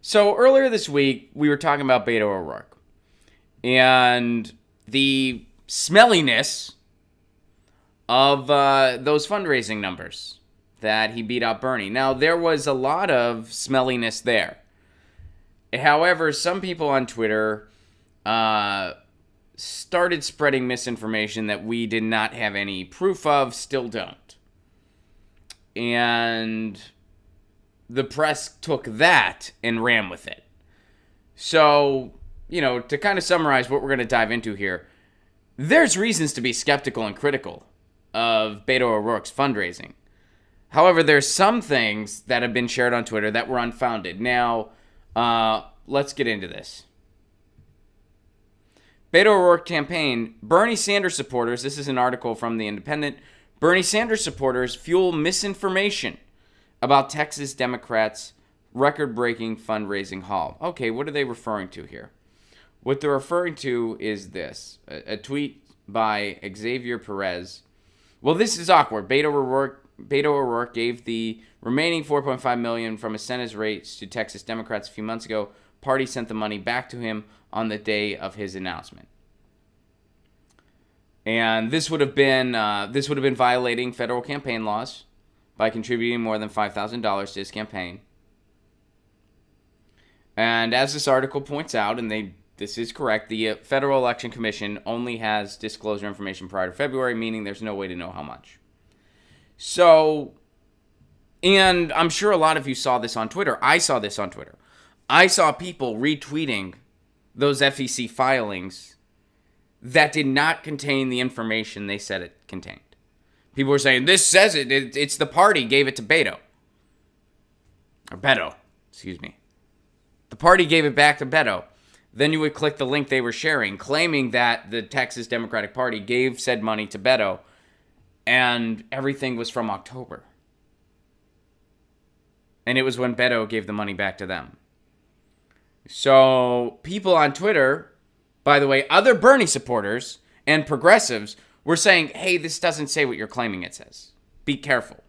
So earlier this week, we were talking about Beto O'Rourke and the smelliness of those fundraising numbers that he beat out Bernie. Now, there was a lot of smelliness there. However, some people on Twitter started spreading misinformation that we did not have any proof of, still don't. And the press took that and ran with it. So, to kind of summarize what we're going to dive into here, there's reasons to be skeptical and critical of Beto O'Rourke's fundraising. However, there's some things that have been shared on Twitter that were unfounded. Now, let's get into this. Beto O'Rourke campaign, Bernie Sanders supporters, this is an article from The Independent, Bernie Sanders supporters fuel misinformation about Texas Democrats' record-breaking fundraising haul. Okay, what are they referring to here? What they're referring to is this, a tweet by Xavier Perez. Well, this is awkward. Beto O'Rourke gave the remaining $4.5 million from his Senate race to Texas Democrats a few months ago. Party sent the money back to him on the day of his announcement. And this would have been violating federal campaign laws by contributing more than $5,000 to his campaign. And as this article points out, and this is correct, the Federal Election Commission only has disclosure information prior to February, meaning there's no way to know how much. So, and I'm sure a lot of you saw this on Twitter. I saw this on Twitter. I saw people retweeting those FEC filings that did not contain the information they said it contained. People were saying, this says it. It's the party gave it to Beto. Or Beto, excuse me. The party gave it back to Beto. Then you would click the link they were sharing, claiming that the Texas Democratic Party gave said money to Beto, and everything was from October. And it was when Beto gave the money back to them. So people on Twitter, by the way, other Bernie supporters and progressives were saying, hey, this doesn't say what you're claiming it says. Be careful.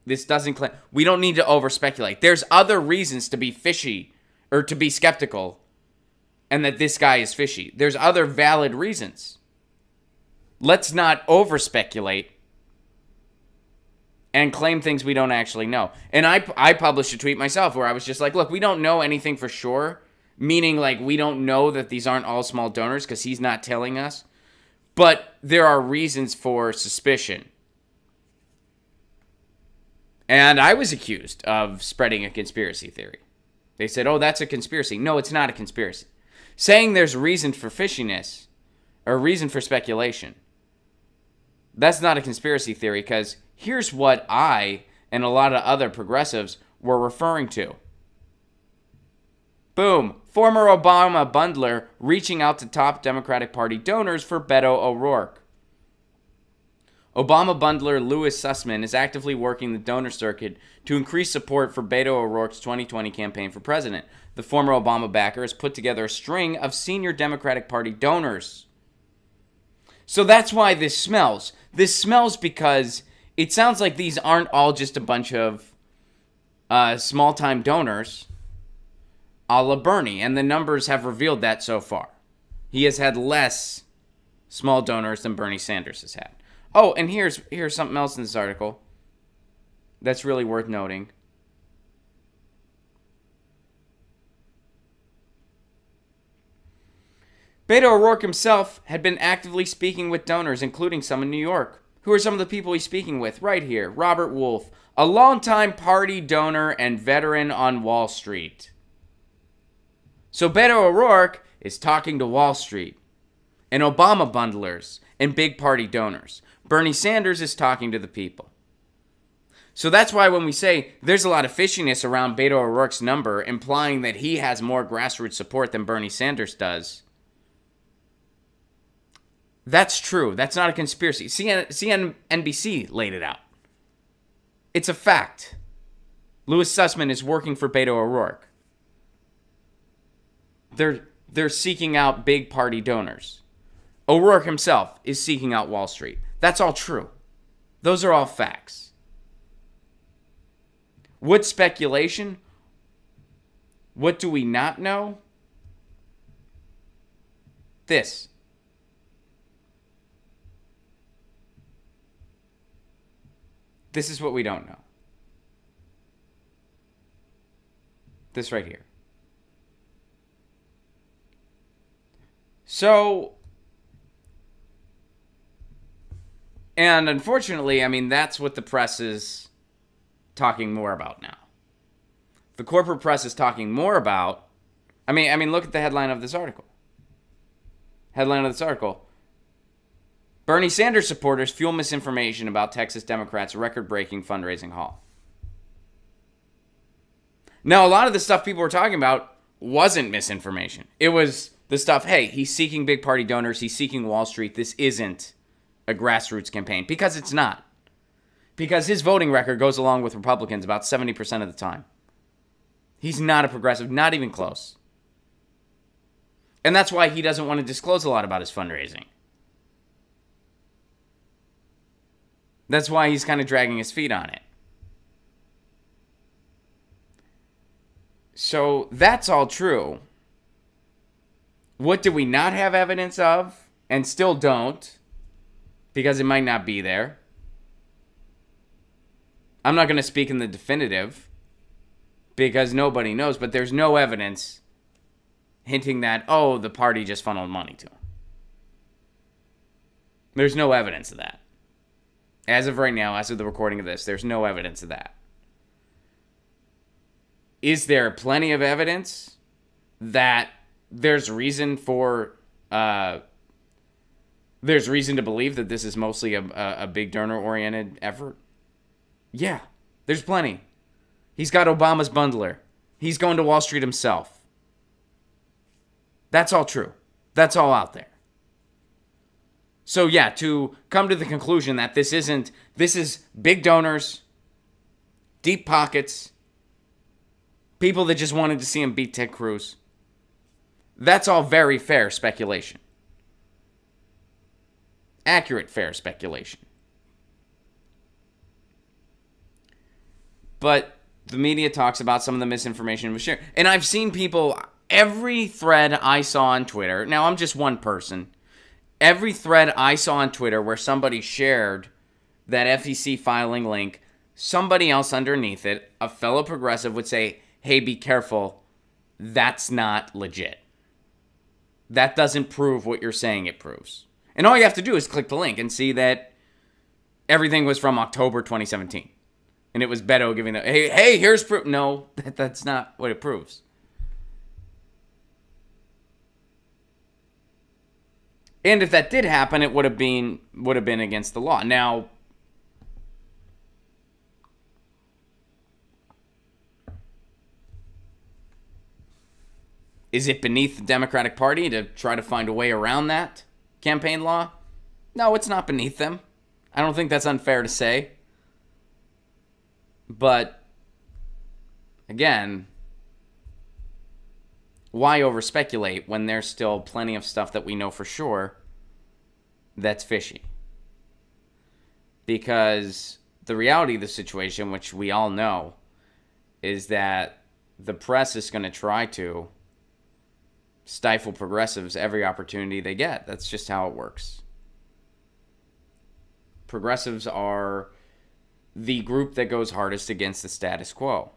This doesn't claim. We don't need to over-speculate. There's other reasons to be fishy or to be skeptical and that this guy is fishy. There's other valid reasons. Let's not over-speculate and claim things we don't actually know. And I published a tweet myself where I was just like, look, we don't know anything for sure, meaning like we don't know that these aren't all small donors because he's not telling us. But there are reasons for suspicion. And I was accused of spreading a conspiracy theory. They said, oh, that's a conspiracy. No, it's not a conspiracy. Saying there's reason for fishiness or reason for speculation, that's not a conspiracy theory because here's what I and a lot of other progressives were referring to. Boom. Former Obama bundler reaching out to top Democratic Party donors for Beto O'Rourke. Obama bundler Louis Sussman is actively working the donor circuit to increase support for Beto O'Rourke's 2020 campaign for president. The former Obama backer has put together a string of senior Democratic Party donors. So that's why this smells. This smells because it sounds like these aren't all just a bunch of small-time donors a la Bernie, and the numbers have revealed that so far. He has had less small donors than Bernie Sanders has had. Oh, and here's something else in this article that's really worth noting. Beto O'Rourke himself had been actively speaking with donors, including some in New York. Who are some of the people he's speaking with? Right here, Robert Wolf, a longtime party donor and veteran on Wall Street. So Beto O'Rourke is talking to Wall Street and Obama bundlers and big party donors. Bernie Sanders is talking to the people. So that's why when we say there's a lot of fishiness around Beto O'Rourke's number, implying that he has more grassroots support than Bernie Sanders does, that's true. That's not a conspiracy. CNBC laid it out. It's a fact. Louis Sussman is working for Beto O'Rourke. They're seeking out big party donors. O'Rourke himself is seeking out Wall Street. That's all true. Those are all facts. What speculation? What do we not know? This. This is what we don't know. This right here. So, and unfortunately, I mean, that's what the press is talking more about now. The corporate press is talking more about, I mean, look at the headline of this article. Headline of this article. Bernie Sanders supporters fuel misinformation about Texas Democrats' record-breaking fundraising haul. Now, a lot of the stuff people were talking about wasn't misinformation. It was the stuff, hey, he's seeking big party donors, he's seeking Wall Street. This isn't a grassroots campaign. Because it's not. Because his voting record goes along with Republicans about 70% of the time. He's not a progressive, not even close. And that's why he doesn't want to disclose a lot about his fundraising. That's why he's kind of dragging his feet on it. So that's all true. What do we not have evidence of and still don't? Because it might not be there. I'm not going to speak in the definitive because nobody knows, but there's no evidence hinting that, oh, the party just funneled money to him. There's no evidence of that. As of right now, as of the recording of this, there's no evidence of that. Is there plenty of evidence that there's reason for, there's reason to believe that this is mostly a big donor-oriented effort? Yeah, there's plenty. He's got Obama's bundler. He's going to Wall Street himself. That's all true. That's all out there. So yeah, to come to the conclusion that this is big donors, deep pockets, people that just wanted to see him beat Ted Cruz. That's all very fair speculation. Accurate, fair speculation. But the media talks about some of the misinformation was shared. And I've seen people, every thread I saw on Twitter, now I'm just one person, every thread I saw on Twitter where somebody shared that FEC filing link, somebody else underneath it, a fellow progressive, would say, hey, be careful, that's not legit. That doesn't prove what you're saying it proves. And all you have to do is click the link and see that everything was from October 2017. And it was Beto giving the, hey, here's proof. No, that's not what it proves. And if that did happen, it would have been against the law. Now, is it beneath the Democratic Party to try to find a way around that campaign law? No, it's not beneath them. I don't think that's unfair to say. But, again, why over-speculate when there's still plenty of stuff that we know for sure that's fishy? Because the reality of the situation, which we all know, is that the press is going to try to stifle progressives every opportunity they get. That's just how it works. Progressives are the group that goes hardest against the status quo.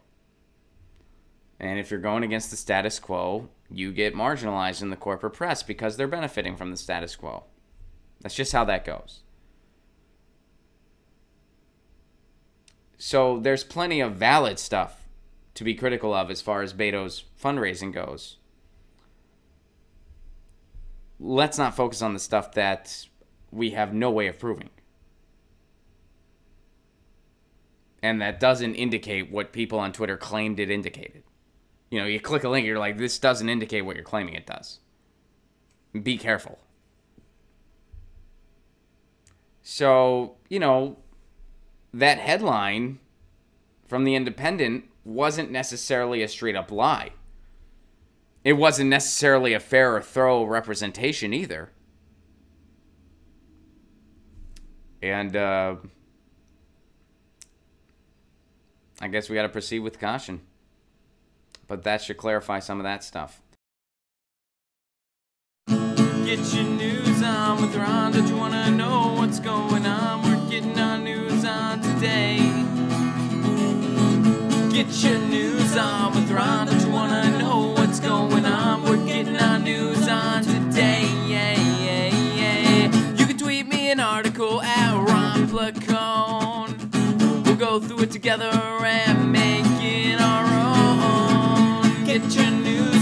And if you're going against the status quo, you get marginalized in the corporate press because they're benefiting from the status quo. That's just how that goes. So there's plenty of valid stuff to be critical of as far as Beto's fundraising goes. Let's not focus on the stuff that we have no way of proving. And that doesn't indicate what people on Twitter claimed it indicated. You know, you click a link, you're like, this doesn't indicate what you're claiming it does. Be careful. So, you know, that headline from The Independent wasn't necessarily a straight-up lie. It wasn't necessarily a fair or thorough representation either. And, I guess we got to proceed with caution. But that should clarify some of that stuff. Get your news on with Ron. Don't you wanna know what's going on? We're getting our news on today. Get your news on with Ron. Don't you wanna know what's going on? We're getting our news on today. Yeah, yeah, yeah. You can tweet me an article at Ron Placone. We'll go through it together and make it our own. Get your news